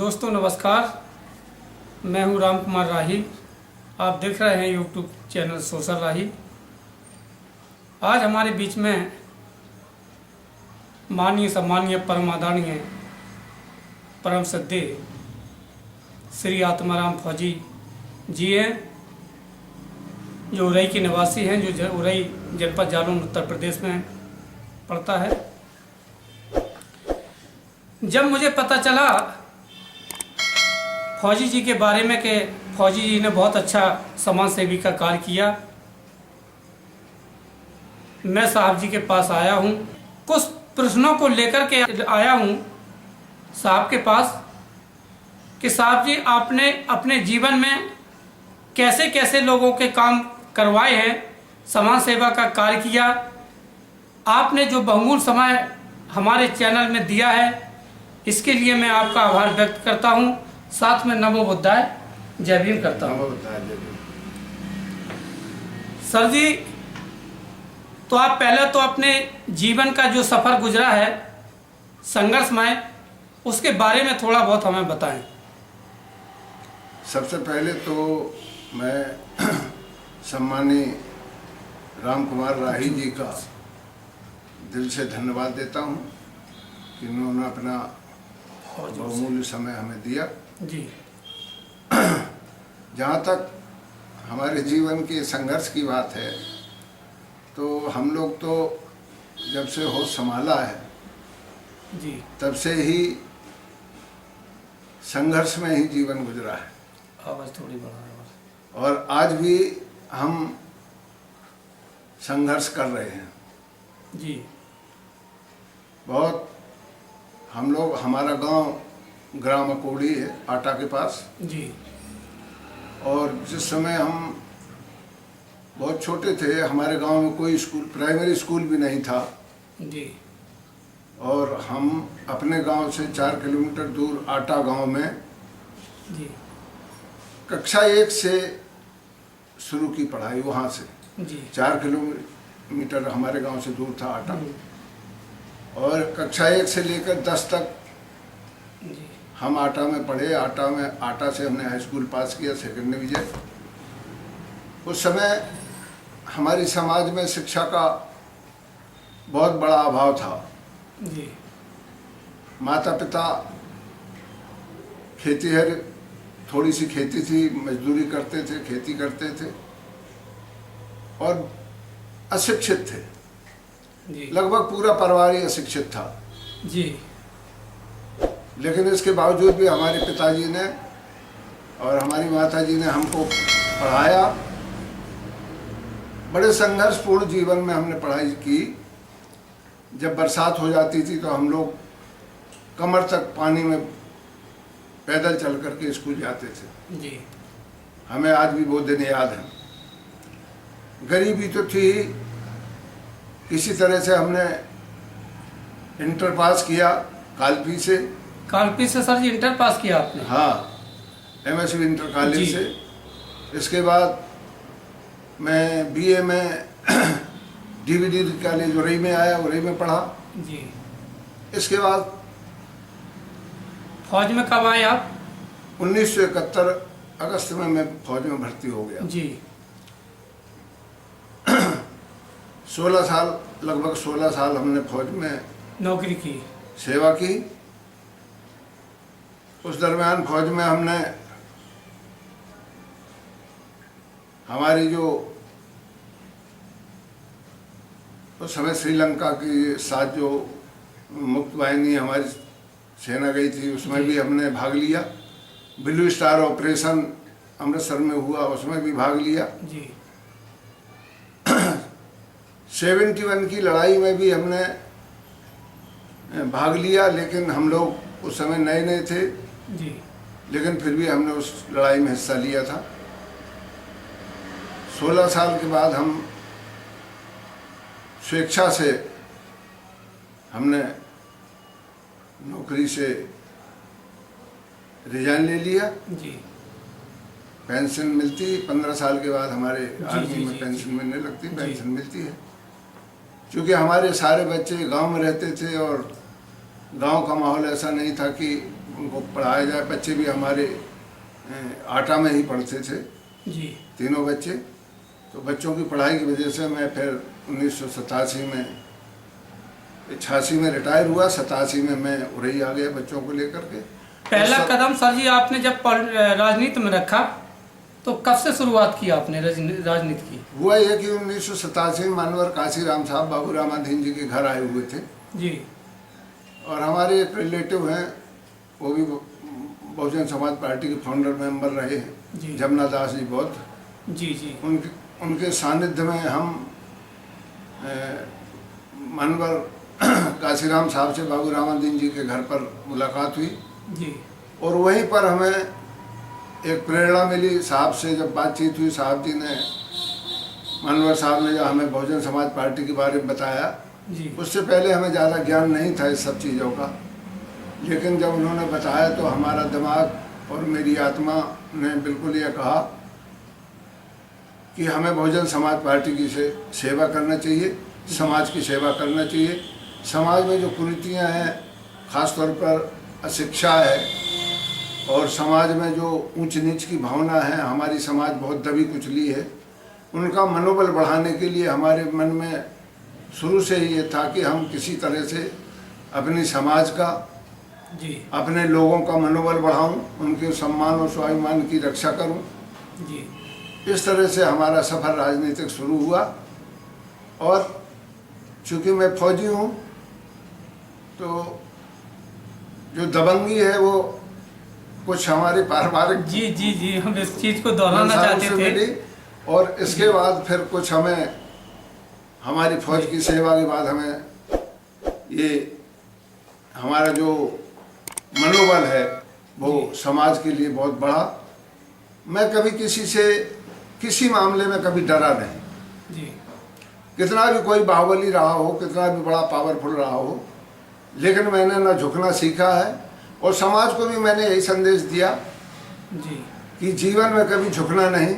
दोस्तों नमस्कार, मैं हूं राम कुमार राही। आप देख रहे हैं यूट्यूब चैनल सोशल राही। आज हमारे बीच में माननीय सम्मानीय परम आदरणीय परम श्रद्धेय श्री आत्माराम फौजी जी हैं, जो उरई के निवासी हैं, जो उरई जनपद जालौन उत्तर प्रदेश में पड़ता है। जब मुझे पता चला फौजी जी के बारे में कि फौजी जी ने बहुत अच्छा समाज सेवी का कार्य किया, मैं साहब जी के पास आया हूँ। कुछ प्रश्नों को लेकर के आया हूँ साहब के पास कि साहब जी आपने अपने जीवन में कैसे कैसे लोगों के काम करवाए हैं, समाज सेवा का कार्य किया। आपने जो बहुमूल्य समय हमारे चैनल में दिया है, इसके लिए मैं आपका आभार व्यक्त करता हूं। साथ में नमो बुद्धाय जय भीम करता हूं। सर जी, तो आप पहले तो अपने जीवन का जो सफ़र गुजरा है संघर्षमय, उसके बारे में थोड़ा बहुत हमें बताएं। सबसे पहले तो मैं सम्मानीय राम कुमार राही जी का दिल से धन्यवाद देता हूं कि उन्होंने अपना बहुमूल्य समय हमें दिया जी। जहाँ तक हमारे जीवन के संघर्ष की बात है, तो हम लोग तो जब से होश संभाला है जी, तब से ही संघर्ष में ही जीवन गुजरा है। आवाज़ थोड़ी बढ़ा। और आज भी हम संघर्ष कर रहे हैं जी। बहुत। हम लोग, हमारा गांव ग्राम अकोड़ी है, आटा के पास जी। और जिस समय हम बहुत छोटे थे, हमारे गांव में कोई स्कूल, प्राइमरी स्कूल भी नहीं था जी। और हम अपने गांव से 4 किलोमीटर दूर आटा गांव में जी। कक्षा 1 से शुरू की पढ़ाई। वहाँ से जी। 4 किलोमीटर हमारे गांव से दूर था आटा, और कक्षा 1 से लेकर 10 तक जी। हम आटा में पढ़े। आटा से हमने हाई स्कूल पास किया, 2nd डिवीजन। उस समय हमारी समाज में शिक्षा का बहुत बड़ा अभाव था। जी। माता पिता खेतीहर, थोड़ी सी खेती थी, मजदूरी करते थे, खेती करते थे और अशिक्षित थे। जी। लगभग पूरा परिवार ही अशिक्षित था। जी। लेकिन इसके बावजूद भी हमारे पिताजी ने और हमारी माताजी ने हमको पढ़ाया। बड़े संघर्षपूर्ण जीवन में हमने पढ़ाई की। जब बरसात हो जाती थी तो हम लोग कमर तक पानी में पैदल चल करके स्कूल जाते थे। जी। हमें आज भी वो दिन याद है। गरीबी तो थी, किसी तरह से हमने इंटर पास किया कालपी से। कालपी से सर जी इंटर पास किया आपने? हाँ, MSV इंटर कॉलेज से। इसके बाद मैं BA में DVD कॉलेज उरई में आया, उरई में पढ़ा। जी। इसके बाद फौज में कब आए आप? 1971 अगस्त में मैं फौज में भर्ती हो गया। जी। 16 साल, लगभग 16 साल हमने फौज में नौकरी की, सेवा की। उस दरमियान फौज में हमने हमारी जो उस समय श्रीलंका के साथ जो मुक्त वाहिनी हमारी सेना गई थी, उसमें भी हमने भाग लिया। ब्लू स्टार ऑपरेशन अमृतसर में हुआ, उसमें भी भाग लिया। जी। 71 की लड़ाई में भी हमने भाग लिया, लेकिन हम लोग उस समय नए नए थे। जी। लेकिन फिर भी हमने उस लड़ाई में हिस्सा लिया था। 16 साल के बाद हम स्वेच्छा से हमने नौकरी से रिजाइन ले लिया। जी। पेंशन मिलती 15 साल के बाद, हमारे आर्मी में जी, पेंशन मिलने लगती, पेंशन मिलती है। क्योंकि हमारे सारे बच्चे गांव में रहते थे और गांव का माहौल ऐसा नहीं था कि उनको पढ़ाया जाए। बच्चे भी हमारे आटा में ही पढ़ते थे जी। तीनों बच्चे। तो बच्चों की पढ़ाई की वजह से मैं फिर 1987 में 86 में रिटायर हुआ, 87 में मैं उरई आ गया बच्चों को लेकर के। पहला कदम सर जी आपने जब राजनीति में रखा तो कब से शुरुआत की आपने राजनीति की? हुआ यह कि 1987 में मानवर काशीराम साहब बाबू रामाधीन जी के घर आए हुए थे जी। और हमारे एक रिलेटिव हैं, वो भी बहुजन समाज पार्टी के फाउंडर मेंबर रहे जी। हैं, जमुना दास जी बौद्ध जी जी। उनके सानिध्य में हम मानवर काशीराम साहब से बाबू रामाधीन जी के घर पर मुलाकात हुई जी। और वहीं पर हमें एक प्रेरणा मिली साहब से। जब बातचीत हुई, साहब जी ने, मानवर साहब ने जो हमें बहुजन समाज पार्टी के बारे में बताया, जी। उससे पहले हमें ज़्यादा ज्ञान नहीं था इस सब चीज़ों का, लेकिन जब उन्होंने बताया तो हमारा दिमाग और मेरी आत्मा ने बिल्कुल ये कहा कि हमें बहुजन समाज पार्टी की सेवा करना चाहिए, समाज की सेवा करना चाहिए। समाज में जो कुरीतियाँ हैं, ख़ास तौर पर अशिक्षा है और समाज में जो ऊंच नीच की भावना है, हमारी समाज बहुत दबी कुचली है, उनका मनोबल बढ़ाने के लिए हमारे मन में शुरू से ही ये था कि हम किसी तरह से अपनी समाज का जी। अपने लोगों का मनोबल बढ़ाऊं, उनके सम्मान और स्वाभिमान की रक्षा करूं। जी। इस तरह से हमारा सफ़र राजनीतिक शुरू हुआ। और चूँकि मैं फौजी हूं तो जो दबंगी है वो कुछ हमारे पारिवारिक जी जी जी, हम इस चीज़ को दोहराना चाहते थे। मिली और इसके बाद फिर कुछ हमें हमारी फौज की सेवा के बाद हमें ये हमारा जो मनोबल है वो समाज के लिए बहुत बढ़ा। मैं कभी किसी से किसी मामले में कभी डरा नहीं जी। कितना भी कोई बाहुबली रहा हो, कितना भी बड़ा पावरफुल रहा हो, लेकिन मैंने ना झुकना सीखा है और समाज को भी मैंने यही संदेश दिया जी कि जीवन में कभी झुकना नहीं,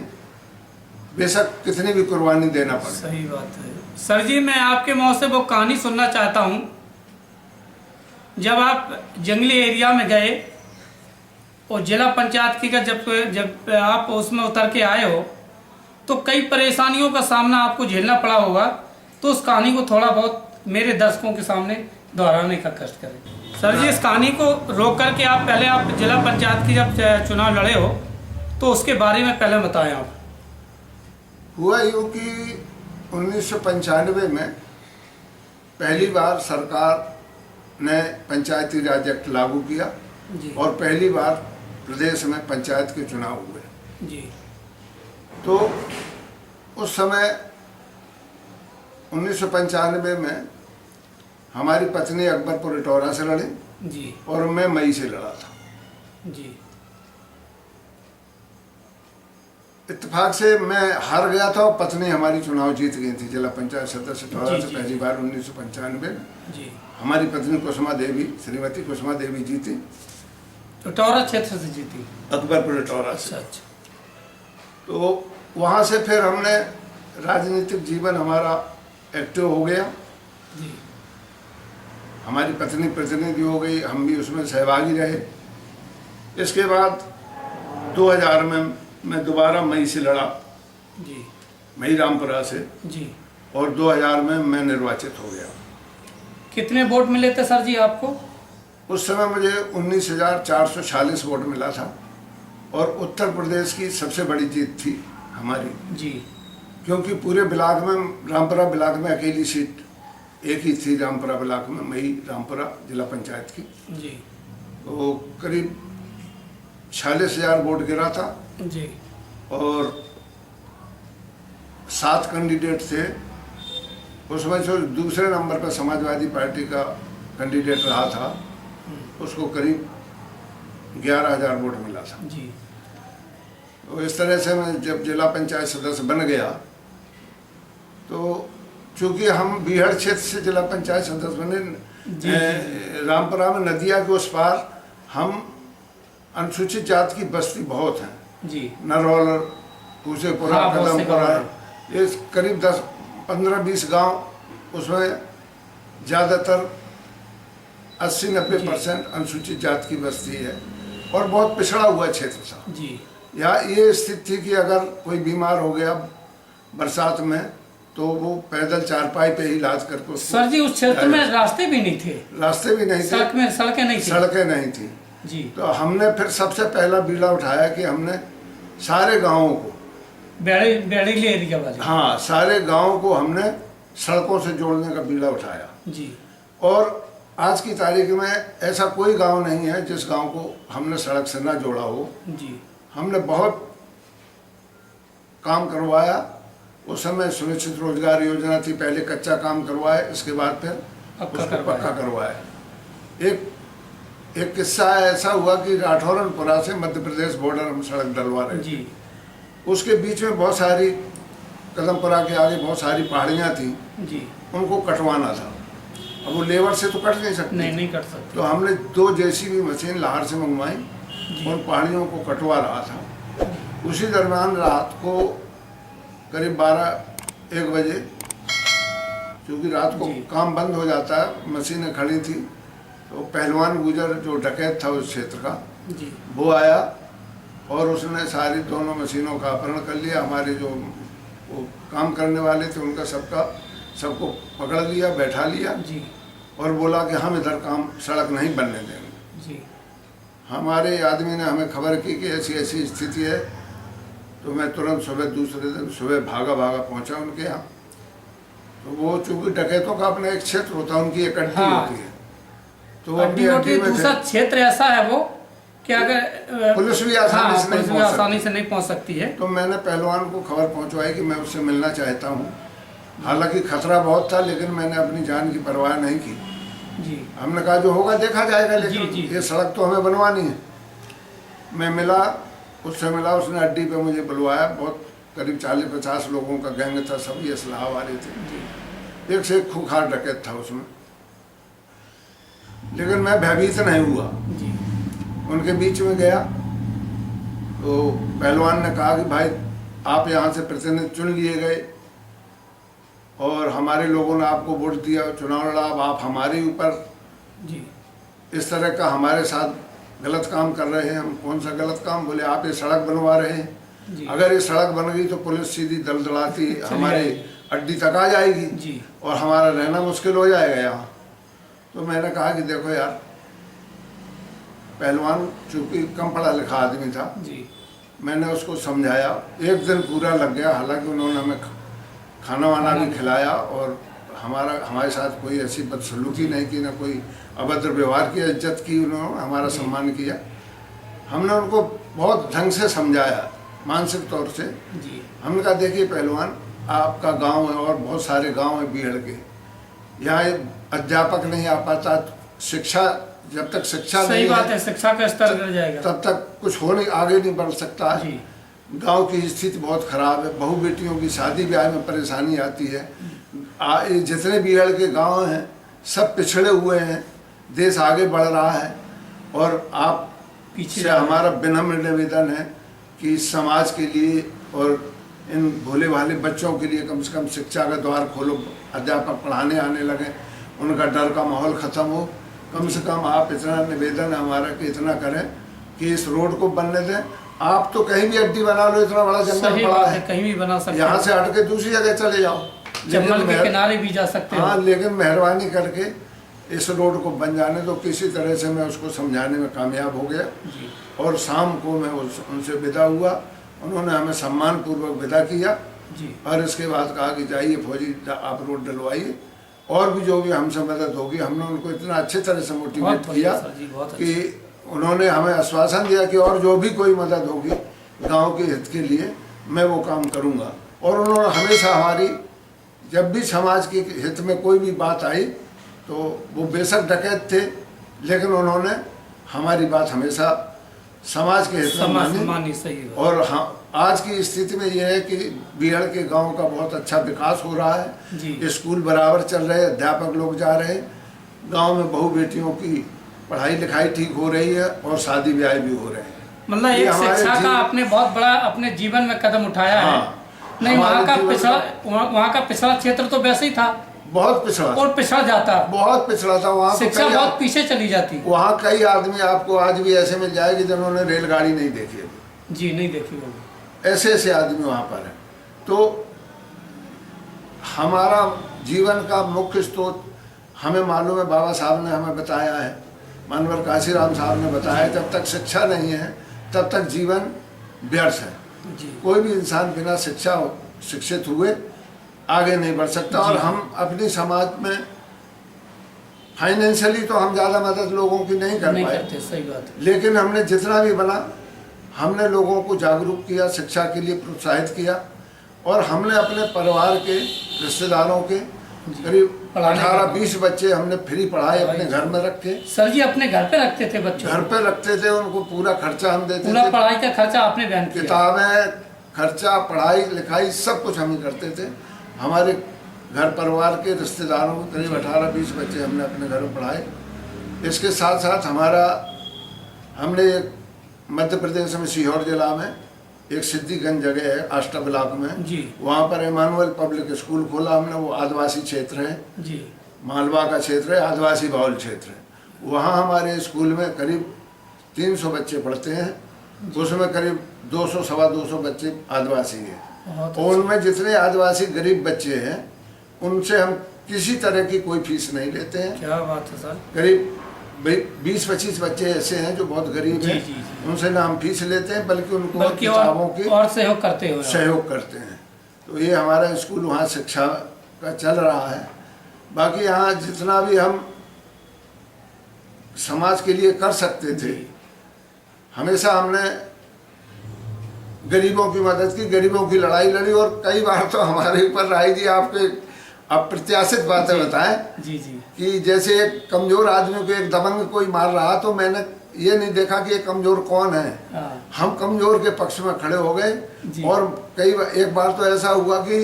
बेशक कितनी भी कुर्बानी देना पड़े। सही बात है सर जी। मैं आपके मुँह से वो कहानी सुनना चाहता हूँ, जब आप जंगली एरिया में गए और जिला पंचायत की का जब आप उसमें उतर के आए हो तो कई परेशानियों का सामना आपको झेलना पड़ा होगा, तो उस कहानी को थोड़ा बहुत मेरे दर्शकों के सामने दोहराने का कष्ट करें। सर जी, इस कहानी को रोक करके आप जिला पंचायत की जब चुनाव लड़े हो तो उसके बारे में पहले बताएं आप। हुआ यूँ कि 1995 में पहली बार सरकार ने पंचायती राज एक्ट लागू किया जी। और पहली बार प्रदेश में पंचायत के चुनाव हुए जी। तो उस समय 1995 में हमारी पत्नी अकबरपुर इटौरा से लड़ी जी और मैं मई से लड़ा था। जी। इत्तेफाक से मैं हार गया था और पत्नी हमारी चुनाव जीत गई थी जिला पंचायत सदस्य इटौरा जी, से जी, पहली बार 1995 में। जी। हमारी पत्नी कुसुमा देवी, श्रीमती कुसुमा देवी जीती, इटौरा क्षेत्र से जीती। अकबरपुर इटौरा से। अच्छा। तो वहाँ से फिर हमने राजनीतिक जीवन हमारा एक्टिव हो गया। जी। हमारी पत्नी प्रतिनिधि हो गई, हम भी उसमें सहभागी रहे। इसके बाद 2000 में मैं दोबारा मई से लड़ा जी। मई रामपुरा से जी। और 2000 में मैं निर्वाचित हो गया। कितने वोट मिले थे सर जी आपको? उस समय मुझे 19,446 वोट मिला था और उत्तर प्रदेश की सबसे बड़ी जीत थी हमारी जी। क्योंकि पूरे ब्लॉक में, रामपुरा ब्लॉक में अकेली सीट एक ही थी रामपुरा ब्लॉक में, मई रामपुरा जिला पंचायत की। जी। तो करीब 46,000 वोट गिरा था जी। और 7 कैंडिडेट थे। उसमें जो दूसरे नंबर पर समाजवादी पार्टी का कैंडिडेट रहा था उसको करीब 11,000 वोट मिला था। जी। तो इस तरह से मैं जब जिला पंचायत सदस्य बन गया तो चूँकि हम बीहड़ क्षेत्र से जिला पंचायत सदस्य बने, रामपुरा में नदिया के उस पार हम अनुसूचित जाति की बस्ती बहुत हैं जी। नरौल, पूसेपुरा, हाँ, कदमपुरा, ये करीब 10-15-20 गांव, उसमें ज़्यादातर 80-90% अनुसूचित जाति की बस्ती है और बहुत पिछड़ा हुआ क्षेत्र था जी। यहाँ ये स्थिति थी कि अगर कोई बीमार हो गया बरसात में तो वो पैदल चारपाई पे ही इलाज करके सर जी उस क्षेत्र में रास्ते भी नहीं थे, रास्ते भी नहीं थे, सड़कें नहीं थी, सड़कें नहीं थी जी। तो हमने फिर सबसे पहला बीड़ा उठाया कि हमने सारे गांवों को बेड़ीली एरिया वाले, हाँ सारे गांवों को हमने सड़कों से जोड़ने का बीड़ा उठाया जी। और आज की तारीख में ऐसा कोई गांव नहीं है जिस गांव को हमने सड़क से ना जोड़ा हो जी। हमने बहुत काम करवाया। उस समय सुनिश्चित रोजगार योजना थी, पहले कच्चा काम करवाए, इसके बाद फिर उसको पक्का करवाया। एक किस्सा ऐसा हुआ कि राठौरनपुरा से मध्य प्रदेश बॉर्डर हम सड़क डलवा रहे जी। उसके बीच में बहुत सारी कदमपुरा के आगे बहुत सारी पहाड़ियाँ थी जी, उनको कटवाना था। अब वो लेबर से तो कट नहीं सकते, नहीं कट सकते, तो हमने 2 JCB मशीन लाहौर से मंगवाई और पहाड़ियों को कटवा रहा था। उसी दरमियान रात को करीब 12-1 बजे, क्योंकि रात को काम बंद हो जाता है, मशीनें खड़ी थी, तो पहलवान गुजर जो डकैत था उस क्षेत्र का जी। वो आया और उसने सारी दोनों मशीनों का अपहरण कर लिया। हमारे जो वो काम करने वाले थे उनका सबको पकड़ लिया, बैठा लिया जी। और बोला कि हम इधर काम सड़क नहीं बनने देंगे जी। हमारे आदमी ने हमें खबर की कि ऐसी ऐसी स्थिति है, तो मैं तुरंत दूसरे दिन सुबह भागा पहुंचा उनके यहाँ। तो वो चूंकि डकैतों का अपना एक क्षेत्र होता है, उनकी एक अड्डी होती है, तो अड्डी होती है, दूसरा क्षेत्र ऐसा है वो कि अगर पुलिस भी आसानी से नहीं पहुंच सकती है। तो मैंने पहलवान को खबर पहुंचवाई कि मैं उससे मिलना चाहता हूँ। हालांकि खतरा बहुत था, लेकिन मैंने अपनी जान की परवाह नहीं की जी। हमने कहा जो होगा देखा जाएगा, लेकिन जी। ये सड़क तो हमें बनवानी है। मैं मिला, उससे मिला, उसने अड्डी पे मुझे बुलवाया। बहुत करीब 40-50 लोगों का गैंग था, सभी असलाह वाले थे, एक से एक खूंखार डकैत था उसमें। लेकिन मैं भयभीत नहीं हुआ जी। उनके बीच में गया तो पहलवान ने कहा कि भाई आप यहाँ से प्रतिनिधि चुन लिए गए और हमारे लोगों ने आपको वोट दिया, चुनाव लड़ा, अब आप हमारे ऊपर जी इस तरह का हमारे साथ गलत काम कर रहे हैं। हम कौन सा गलत काम? बोले आप ये सड़क बनवा रहे हैं, अगर ये सड़क बन गई तो पुलिस सीधी दलदलाती हमारे अड्डी तक आ जाएगी जी, और हमारा रहना मुश्किल हो जाएगा यहाँ। तो मैंने कहा कि देखो यार, पहलवान चूंकि कम पढ़ा लिखा आदमी था जी, मैंने उसको समझाया। एक दिन पूरा लग गया, हालांकि उन्होंने हमें खाना वाना भी खिलाया और हमारे साथ कोई ऐसी बदसलूकी नहीं की, ना कोई अभद्र व्यवहार किया, इज्जत की, उन्होंने हमारा सम्मान किया। हमने उनको बहुत ढंग से समझाया मानसिक तौर से जी। हमने कहा देखिए पहलवान, आपका गांव है और बहुत सारे गांव हैं बीहड़ के, यहाँ अध्यापक नहीं आ पाता, शिक्षा जब तक शिक्षा सही नहीं बात है, शिक्षा का स्तर गिर जाएगा तब तक कुछ होने आगे नहीं बढ़ सकता है। गांव की स्थिति बहुत खराब है, बहू बेटियों की शादी ब्याह में परेशानी आती है। जितने बीहड़ के गांव हैं सब पिछड़े हुए हैं, देश आगे बढ़ रहा है और आप पीछे से हमारा विनम्र निवेदन है कि समाज के लिए और इन भोले भाले बच्चों के लिए कम से कम शिक्षा का द्वार खोलो, अध्यापक पढ़ाने आने लगे, उनका डर का माहौल ख़त्म हो। कम से कम आप इतना निवेदन है हमारा कि इतना करें कि इस रोड को बनने दें। आप तो कहीं भी अड्डी बना लो, इतना बड़ा जंगल पड़ा है, कहीं भी बना सकते, यहाँ से हट के दूसरी जगह चले जाओ, जंगल के किनारे भी जा सकते हैं। हाँ, लेकिन मेहरबानी करके इस रोड को बन जाने दो। किसी तरह से मैं उसको समझाने में कामयाब हो गया और शाम को मैं उनसे विदा हुआ। उन्होंने हमें सम्मान पूर्वक विदा किया जी। और इसके बाद कहा कि जाइए फौजी, आप रोड डलवाइए और भी जो भी हमसे मदद होगी। हमने उनको इतना अच्छे तरह से मोटिवेट किया कि उन्होंने हमें आश्वासन दिया कि और जो भी कोई मदद होगी गांव के हित के लिए मैं वो काम करूंगा। और उन्होंने हमेशा हमारी, जब भी समाज के हित में कोई भी बात आई तो वो बेशक डकैत थे, लेकिन उन्होंने हमारी बात हमेशा समाज के हित में मानी। सही। और हाँ, आज की स्थिति में यह है कि बीहड़ के गांव का बहुत अच्छा विकास हो रहा है, स्कूल बराबर चल रहे, अध्यापक लोग जा रहे, गांव में बहू बेटियों की पढ़ाई लिखाई ठीक हो रही है और शादी ब्याह भी हो रहे हैं। मतलब एक शिक्षा का आपने बहुत बड़ा अपने जीवन में कदम उठाया है। नहीं, वहाँ का पिछड़ा क्षेत्र तो वैसे ही था, बहुत पिछड़ा था, और पिछड़ जाता, बहुत पिछड़ा था। वहाँ शिक्षा बहुत पीछे चली जाती। वहाँ कई आदमी आपको आज भी ऐसे मिल जाएंगे जिन्होंने रेलगाड़ी नहीं देखी अभी। जी नहीं देखी होगी। ऐसे ऐसे आदमी वहाँ पर हैं। तो हमारा जीवन का मुख्य स्रोत हमें मालूम है, बाबा साहब ने हमें बताया है, मानवर काशीराम साहब ने बताया, जब तक शिक्षा नहीं है तब तक जीवन व्यर्थ है। जी कोई भी इंसान बिना शिक्षित हुए आगे नहीं बढ़ सकता। और हम अपनी समाज में फाइनेंशियली तो हम ज़्यादा मदद लोगों की नहीं कर पाए, करते, सही बात है। लेकिन हमने जितना भी बना हमने लोगों को जागरूक किया, शिक्षा के लिए प्रोत्साहित किया। और हमने अपने परिवार के रिश्तेदारों के करीब 18-20 बच्चे हमने फ्री पढ़ाए, अपने घर में रखे। सर जी अपने घर पे रखते थे बच्चों? घर पे रखते थे, उनको पूरा खर्चा हम देते थे। पूरा पढ़ाई का खर्चा आपने वहन किया? किताबें, खर्चा, पढ़ाई लिखाई सब कुछ हम ही करते थे। हमारे घर परिवार के रिश्तेदारों को करीब 18-20 बच्चे हमने अपने घर में पढ़ाए। इसके साथ साथ हमने एक मध्य प्रदेश में सीहोर जिला में एक सिद्धिगंज जगह है आष्टा ब्लॉक में जी, वहाँ पर इमानुअल पब्लिक स्कूल खोला हमने। वो आदिवासी क्षेत्र है जी, मालवा का क्षेत्र है, आदिवासी बहुल क्षेत्र है। वहाँ हमारे स्कूल में करीब 300 बच्चे पढ़ते हैं, उसमें करीब 200 सवा 200 बच्चे आदिवासी हैं। और उनमें जितने आदिवासी गरीब बच्चे हैं उनसे हम किसी तरह की कोई फीस नहीं लेते हैं। क्या बात है सर। करीब 20-25 बच्चे ऐसे हैं जो बहुत गरीब हैं, उनसे ना हम फीस लेते हैं बल्कि उनको किताबों की और सहयोग करते हैं। तो ये हमारा स्कूल वहाँ शिक्षा का चल रहा है। बाकी यहाँ जितना भी हम समाज के लिए कर सकते थे हमेशा हमने गरीबों की मदद की, गरीबों की लड़ाई लड़ी। और कई बार तो हमारे ऊपर राय जी आपके अप्रत्याशित बातें बताएं जी जी कि जैसे एक कमजोर आदमी को एक दबंग कोई मार रहा तो मैंने ये नहीं देखा कि ये कमजोर कौन है, हम कमजोर के पक्ष में खड़े हो गए। और एक बार तो ऐसा हुआ कि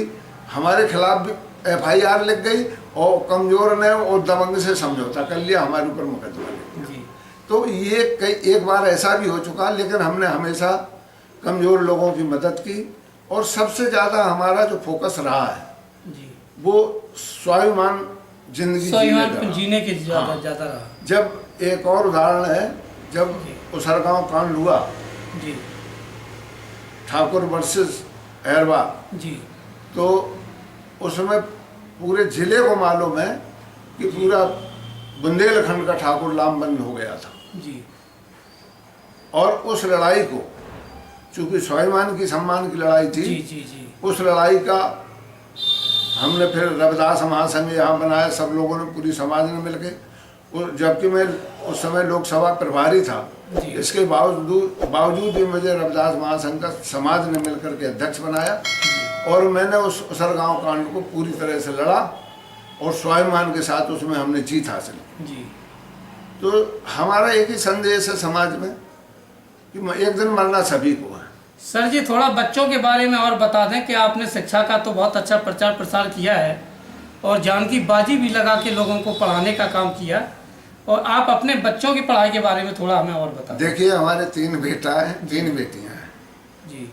हमारे खिलाफ भी FIR लिख गई और कमजोर ने और दबंग से समझौता कर लिया, हमारे ऊपर मुकदमा लिख दिया। तो ये एक बार ऐसा भी हो चुका, लेकिन हमने हमेशा कमजोर लोगों की मदद की। और सबसे ज़्यादा हमारा जो फोकस रहा है वो स्वाभिमान जिंदगी जीने के ज़्यादा रहा। जब एक और उदाहरण है, जब उसरगांव कांड हुआ जी, ठाकुर वर्सेस अहरवा जी, तो उसमें पूरे जिले को मालूम है कि पूरा बुंदेलखंड का ठाकुर लामबंद हो गया था जी। और उस लड़ाई को, चूंकि स्वाभिमान की सम्मान की लड़ाई थी, जी जी जी, उस लड़ाई का हमने फिर रविदास महासंघ यहाँ बनाया, सब लोगों ने, पूरी समाज ने मिलके। जबकि मैं उस समय लोकसभा प्रभारी था, इसके बावजूद भी मुझे रविदास महासंघ का समाज ने मिलकर के अध्यक्ष बनाया। और मैंने उस उसरगांव कांड को पूरी तरह से लड़ा और स्वाभिमान के साथ उसमें हमने जीत हासिल की। तो हमारा एक ही संदेश है समाज में कि एक दिन मरना सभी को है। सर जी थोड़ा बच्चों के बारे में और बता दें कि आपने शिक्षा का तो बहुत अच्छा प्रचार प्रसार किया है और जान की बाजी भी लगा के लोगों को पढ़ाने का काम किया, और आप अपने बच्चों की पढ़ाई के बारे में थोड़ा हमें और बता दें। देखिए हमारे 3 बेटा हैं, 3 बेटियां हैं जी।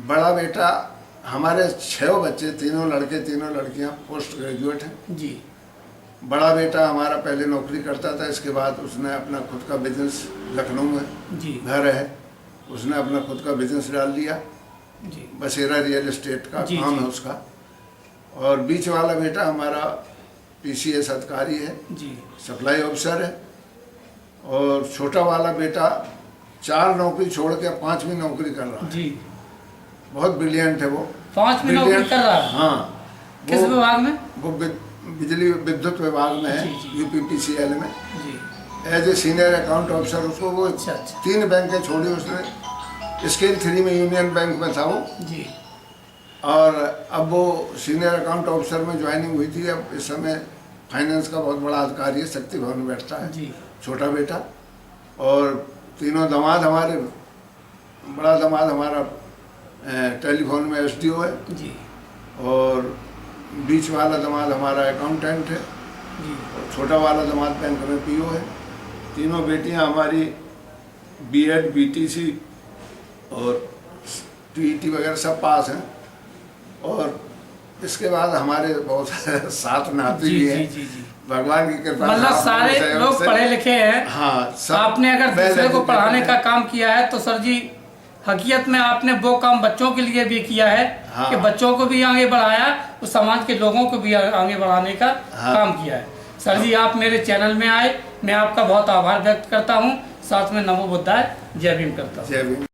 बड़ा बेटा, हमारे 6 बच्चे, 3 लड़के 3 लड़कियां पोस्ट ग्रेजुएट हैं जी। बड़ा बेटा हमारा पहले नौकरी करता था, इसके बाद उसने अपना खुद का बिजनेस लखनऊ में जी घर है, उसने अपना खुद का बिजनेस डाल लिया जी। बसेरा रियल एस्टेट का जी, काम जी। है उसका। और बीच वाला बेटा हमारा PCS अधिकारी है जी, सप्लाई ऑफिसर है। और छोटा वाला बेटा 4 नौकरी छोड़ के 5वीं नौकरी कर रहा है जी। बहुत ब्रिलियंट है वो। 5वीं नौकरी कर रहा है? हाँ। किस विभाग में? वो बिजली विद्युत विभाग में है, UPPCL में जी। As a senior account officer. उसको वो अच्छा। 3 बैंकें छोड़ी उसने, स्केल 3 में यूनियन बैंक में था वो जी। और अब वो सीनियर अकाउंट ऑफिसर में ज्वाइनिंग हुई थी। अब इस समय फाइनेंस का बहुत बड़ा अधिकारी है, शक्ति भवन में बैठता है जी। छोटा बेटा। और 3 दामाद हमारे, बड़ा दामाद हमारा टेलीफोन में SDO है जी। और बीच वाला दामाद हमारा अकाउंटेंट है जी। और छोटा वाला दामाद बैंक में PO है। 3 बेटियां हमारी B.Ed BTC और TET वगैरह सब पास हैं। और इसके बाद हमारे बहुत साथ नाती जी भी जी हैं। जी जी। भगवान की कृपा से मतलब आप सारे लोगों के सहयोग लोग से- पढ़े लिखे हैं। हाँ, सब आपने अगर well दूसरे को educated पढ़ाने हैं। का काम किया है तो सर जी हकीकत में आपने वो काम बच्चों के लिए भी किया है हाँ। कि बच्चों को भी आगे बढ़ाया और समाज के लोगों को भी आगे बढ़ाने का हाँ। काम किया है। सर जी आप मेरे चैनल में आए, मैं आपका बहुत आभार व्यक्त करता हूँ, साथ में नमो बुद्धाय जय भीम करता हूँ। जय भीम।